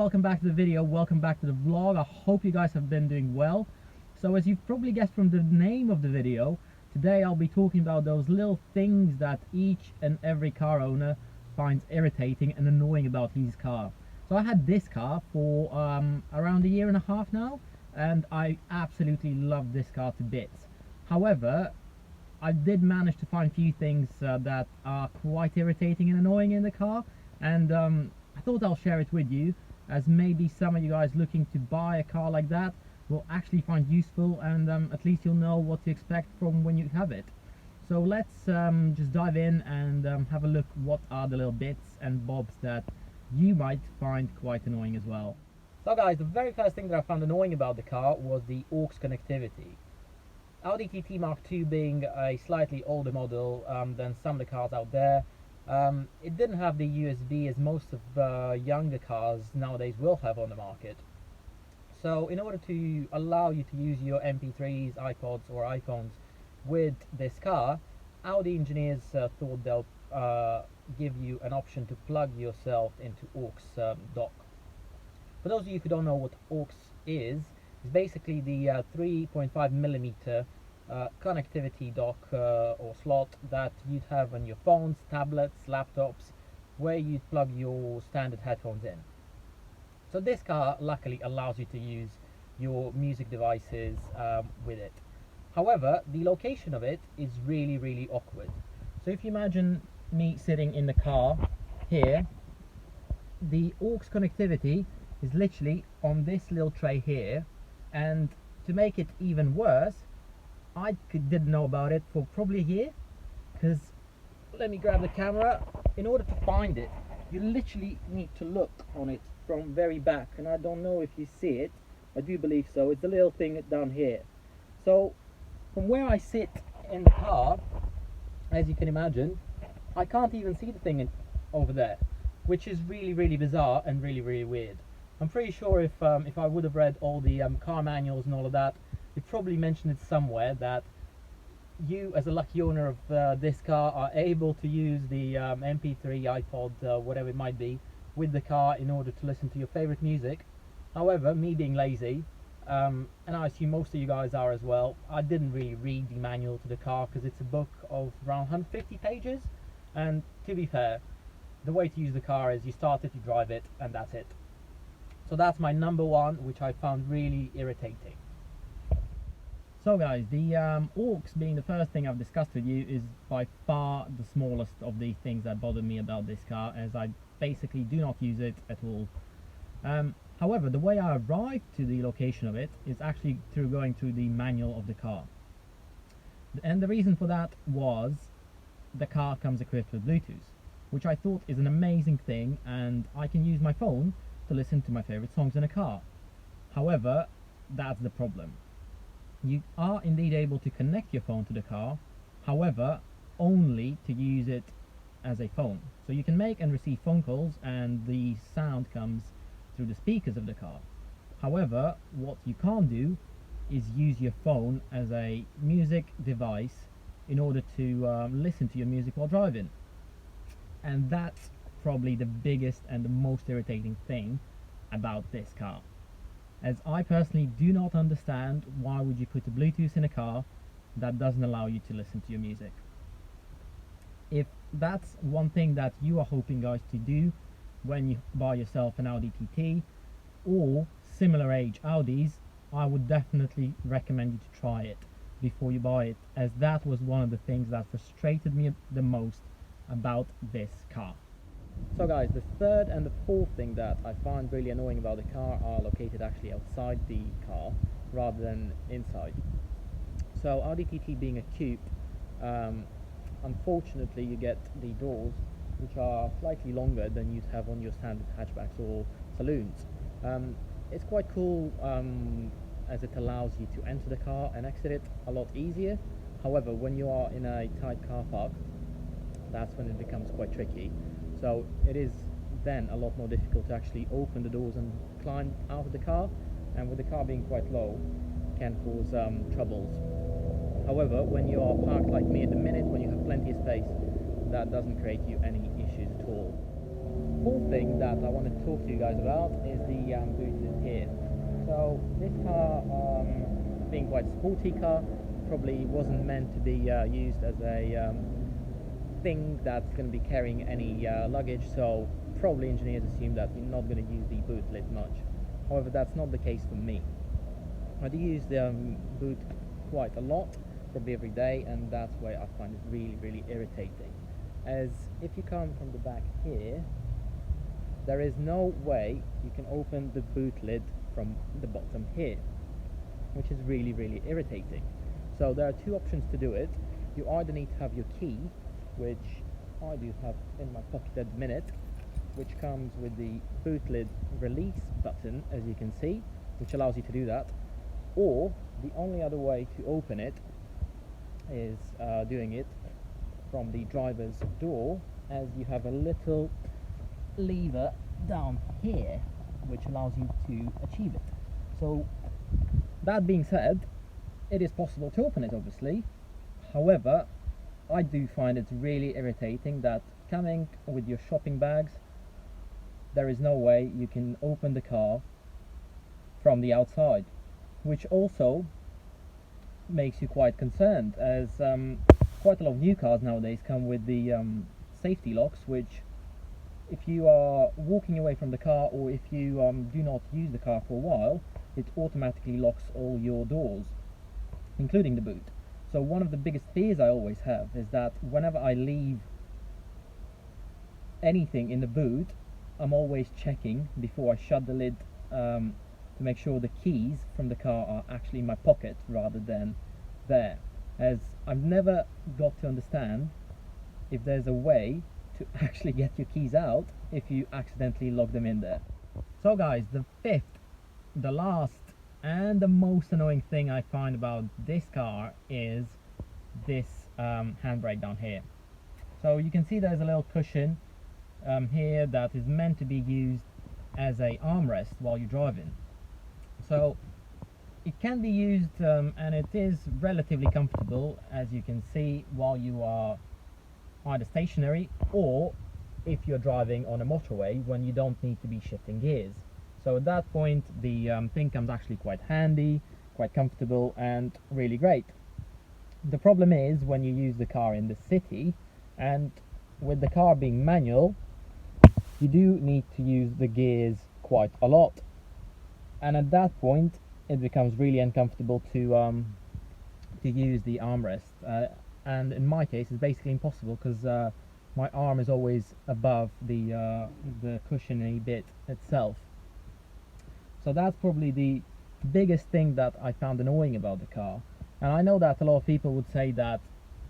welcome back to the video, welcome back to the vlog. I hope you guys have been doing well. So as you've probably guessed from the name of the video, today I'll be talking about those little things that each and every car owner finds irritating and annoying about his car. So I had this car for around a year and a half now, and I absolutely love this car to bits. However, I did manage to find a few things that are quite irritating and annoying in the car, and I thought I'll share it with you, as maybe some of you guys looking to buy a car like that will actually find useful, and at least you'll know what to expect from when you have it. So let's just dive in and have a look what are the little bits and bobs that you might find quite annoying as well. So guys, the very first thing that I found annoying about the car was the aux connectivity. Audi TT Mark II being a slightly older model than some of the cars out there, it didn't have the USB as most of younger cars nowadays will have on the market. So in order to allow you to use your MP3s, iPods or iPhones with this car, Audi engineers thought they'll give you an option to plug yourself into aux dock. For those of you who don't know what aux is, it's basically the 3.5mm connectivity dock or slot that you'd have on your phones, tablets, laptops, where you'd plug your standard headphones in. So this car luckily allows you to use your music devices with it. However, the location of it is really awkward. So if you imagine me sitting in the car here, the aux connectivity is literally on this little tray here, and to make it even worse, I didn't know about it for probably a year, because let me grab the camera. In order to find it, you literally need to look on it from very back, and I don't know if you see it. I do believe so. It's the little thing down here. So from where I sit in the car, as you can imagine, I can't even see the thing over there, which is really bizarre and really weird. I'm pretty sure if I would have read all the car manuals and all of that, it probably mentioned it somewhere that you, as a lucky owner of this car, are able to use the MP3, iPod, whatever it might be, with the car in order to listen to your favorite music. However, me being lazy, and I assume most of you guys are as well, I didn't really read the manual to the car because it's a book of around 150 pages, and to be fair, the way to use the car is you start it, you drive it, and that's it. So that's my number one, which I found really irritating. So guys, the aux being the first thing I've discussed with you is by far the smallest of the things that bother me about this car, as I basically do not use it at all. However, the way I arrived to the location of it is actually through going through the manual of the car. And the reason for that was the car comes equipped with Bluetooth, which I thought is an amazing thing, and I can use my phone to listen to my favorite songs in a car. However, that's the problem. You are indeed able to connect your phone to the car, however, only to use it as a phone. So you can make and receive phone calls, and the sound comes through the speakers of the car. However, what you can't do is use your phone as a music device in order to listen to your music while driving. And that's probably the biggest and the most irritating thing about this car, as I personally do not understand why would you put a Bluetooth in a car that doesn't allow you to listen to your music. If that's one thing that you are hoping, guys, to do when you buy yourself an Audi TT or similar age Audis, I would definitely recommend you to try it before you buy it, as that was one of the things that frustrated me the most about this car. So guys, the third and the fourth thing that I find really annoying about the car are located actually outside the car rather than inside. So Audi TT being a coupe, unfortunately you get the doors which are slightly longer than you'd have on your standard hatchbacks or saloons. It's quite cool as it allows you to enter the car and exit it a lot easier. However, when you are in a tight car park, that's when it becomes quite tricky. So it is then a lot more difficult to actually open the doors and climb out of the car, and with the car being quite low, can cause troubles. However, when you are parked like me at the minute, when you have plenty of space, that doesn't create you any issues at all. fourth thing that I wanted to talk to you guys about is the Bootlid here. So this car, being quite a sporty car, probably wasn't meant to be used as a thing that's going to be carrying any luggage, so probably engineers assume that you're not going to use the Bootlid much. However, that's not the case for me. I do use the boot quite a lot, probably every day, and that's why I find it really irritating. As if you come from the back here, there is no way you can open the boot lid from the bottom here, which is really irritating. So there are two options to do it. You either need to have your key, which I do have in my pocket at the minute, which comes with the boot lid release button, as you can see, which allows you to do that. Or the only other way to open it is doing it from the driver's door, as you have a little lever down here which allows you to achieve it. So that being said, it is possible to open it, obviously. However, I do find it really irritating that coming with your shopping bags, there is no way you can open the car from the outside, which also makes you quite concerned, as quite a lot of new cars nowadays come with the safety locks, which if you are walking away from the car, or if you do not use the car for a while, it automatically locks all your doors, including the boot. So one of the biggest fears I always have is that whenever I leave anything in the boot, I'm always checking before I shut the lid to make sure the keys from the car are actually in my pocket rather than there, as I've never got to understand if there's a way to actually get your keys out if you accidentally lock them in there. So guys, the fifth, the last and the most annoying thing I find about this car is this handbrake down here. So you can see there's a little cushion here that is meant to be used as a armrest while you're driving. So it can be used and it is relatively comfortable, as you can see, while you are either stationary or if you're driving on a motorway when you don't need to be shifting gears. So at that point the thing comes actually quite handy, quite comfortable and really great. The problem is when you use the car in the city, and with the car being manual, you do need to use the gears quite a lot, and at that point it becomes really uncomfortable to use the armrest, and in my case it's basically impossible because my arm is always above the cushiony bit itself. So that's probably the biggest thing that I found annoying about the car. And I know that a lot of people would say that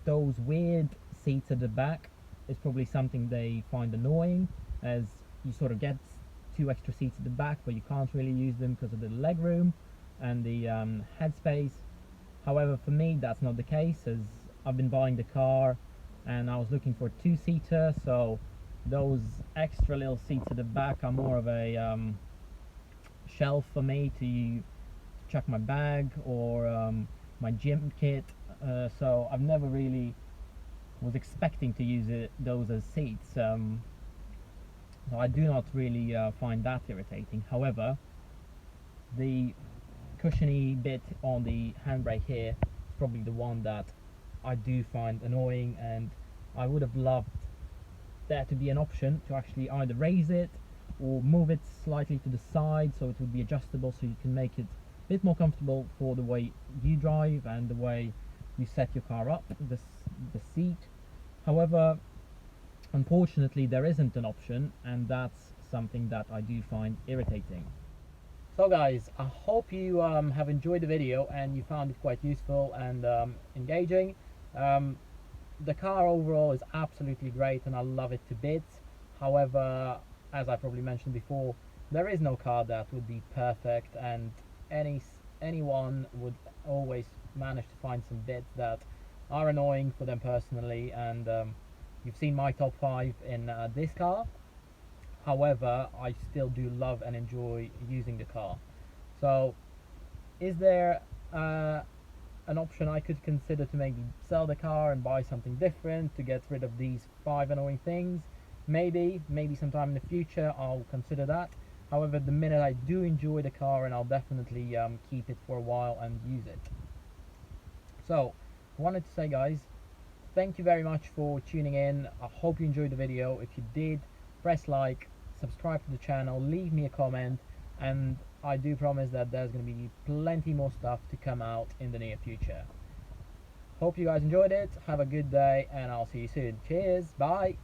those weird seats at the back is probably something they find annoying, as you sort of get 2 extra seats at the back but you can't really use them because of the leg room and the headspace. However, for me that's not the case, as I've been buying the car and I was looking for a 2-seater, so those extra little seats at the back are more of a shelf for me to chuck my bag or my gym kit, so I've never really was expecting to use those as seats, so I do not really find that irritating. However, the cushiony bit on the handbrake here is probably the one that I do find annoying, and I would have loved there to be an option to actually either raise it or move it slightly to the side so it would be adjustable, so you can make it a bit more comfortable for the way you drive and the way you set your car up, the seat. However, unfortunately there isn't an option, and that's something that I do find irritating. So guys, I hope you have enjoyed the video and you found it quite useful and engaging. The car overall is absolutely great and I love it to bits. However, as I probably mentioned before, there is no car that would be perfect, and anyone would always manage to find some bits that are annoying for them personally, and you've seen my top 5 in this car. However, I still do love and enjoy using the car. So is there an option I could consider to maybe sell the car and buy something different to get rid of these 5 annoying things? Maybe sometime in the future I'll consider that. However, the minute I do enjoy the car, and I'll definitely keep it for a while and use it. So, I wanted to say, guys, thank you very much for tuning in. I hope you enjoyed the video. If you did, press like, subscribe to the channel, leave me a comment, and I do promise that there's going to be plenty more stuff to come out in the near future. Hope you guys enjoyed it. Have a good day, and I'll see you soon. Cheers. Bye.